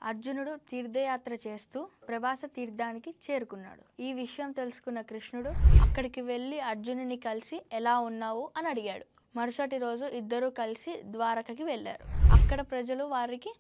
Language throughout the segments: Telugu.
అర్జునుడు తీర్థయాత్ర చేస్తూ ప్రభాస తీర్థానికి చేరుకున్నాడు. ఈ విషయం తెలుసుకున్న కృష్ణుడు అక్కడికి వెళ్ళి అర్జునుని కలిసి ఎలా ఉన్నావు అని అడిగాడు. మరుసటి రోజు ఇద్దరూ కలిసి ద్వారకకి వెళ్ళారు. అక్కడ ప్రజలు వారికి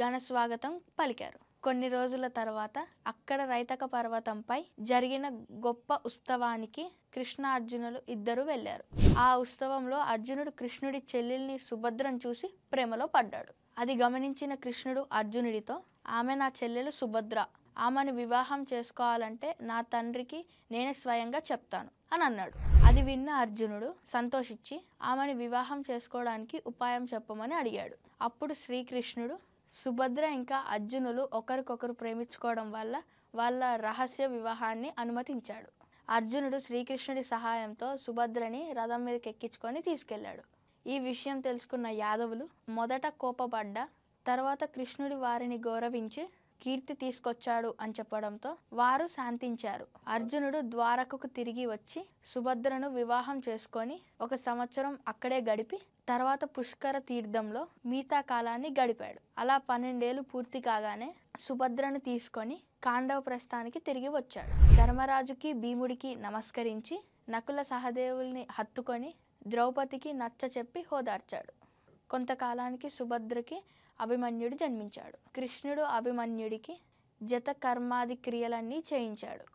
ఘన స్వాగతం పలికారు. కొన్ని రోజుల తర్వాత అక్కడ రైతక పర్వతంపై జరిగిన గొప్ప ఉత్సవానికి కృష్ణ అర్జునులు ఇద్దరు వెళ్ళారు. ఆ ఉత్సవంలో అర్జునుడు కృష్ణుడి చెల్లెల్ని సుభద్రను చూసి ప్రేమలో పడ్డాడు. అది గమనించిన కృష్ణుడు అర్జునుడితో, ఆమె నా చెల్లెలు సుభద్ర, ఆమెను వివాహం చేసుకోవాలంటే నా తండ్రికి నేనే స్వయంగా చెప్తాను అని అన్నాడు. అది విన్న అర్జునుడు సంతోషించి ఆమెను వివాహం చేసుకోవడానికి ఉపాయం చెప్పమని అడిగాడు. అప్పుడు శ్రీకృష్ణుడు సుభద్ర ఇంకా అర్జునులు ఒకరికొకరు ప్రేమించుకోవడం వల్ల వాళ్ళ రహస్య వివాహాన్ని అనుమతించాడు. అర్జునుడు శ్రీకృష్ణుడి సహాయంతో సుభద్రని రథం మీదకి ఎక్కించుకొని తీసుకెళ్లాడు. ఈ విషయం తెలుసుకున్న యాదవులు మొదట కోపపడ్డా తర్వాత కృష్ణుడి వారిని గౌరవించి కీర్తి తీసుకొచ్చాడు అని చెప్పడంతో వారు శాంతించారు. అర్జునుడు ద్వారకకు తిరిగి వచ్చి సుభద్రను వివాహం చేసుకొని 1 సంవత్సరం అక్కడే గడిపి తర్వాత పుష్కర తీర్థంలో మిగతా కాలాన్ని గడిపాడు. అలా 12 ఏళ్ళు పూర్తి కాగానే సుభద్రను తీసుకొని కాండవ ప్రస్థానికి తిరిగి వచ్చాడు. ధర్మరాజుకి భీముడికి నమస్కరించి నకుల సహదేవుల్ని హత్తుకొని ద్రౌపదికి నచ్చ చెప్పి హోదార్చాడు. కొంతకాలానికి సుభద్రకి అభిమన్యుడు జన్మించాడు. కృష్ణుడు అభిమన్యుడికి జత కర్మాది క్రియలన్నీ చేయించాడు.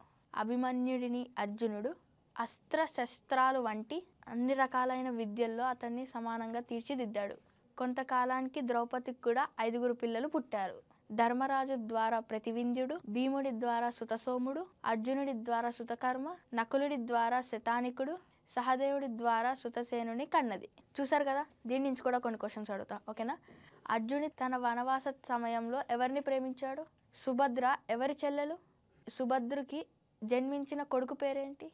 అభిమన్యుడిని అర్జునుడు అస్త్ర శస్త్రాలు వంటి అన్ని రకాలైన విద్యల్లో అతన్ని సమానంగా తీర్చిదిద్దాడు. కొంతకాలానికి ద్రౌపదికి కూడా 5 పిల్లలు పుట్టారు. ధర్మరాజు ద్వారా ప్రతివింధ్యుడు, భీముడి ద్వారా సుతసోముడు, అర్జునుడి ద్వారా సుతకర్మ, నకులుడి ద్వారా శతానికుడు, సహదేవుడి ద్వారా సుతసేనుని కన్నది. చూసారు కదా, దీని నుంచి కూడా కొన్ని క్వశ్చన్స్ అడుగుతా, ఓకేనా? అర్జునుడు తన వనవాస సమయంలో ఎవరిని ప్రేమించాడు? సుభద్ర ఎవరి చెల్లెలు? సుభద్రకి జన్మించిన కొడుకు పేరేంటి?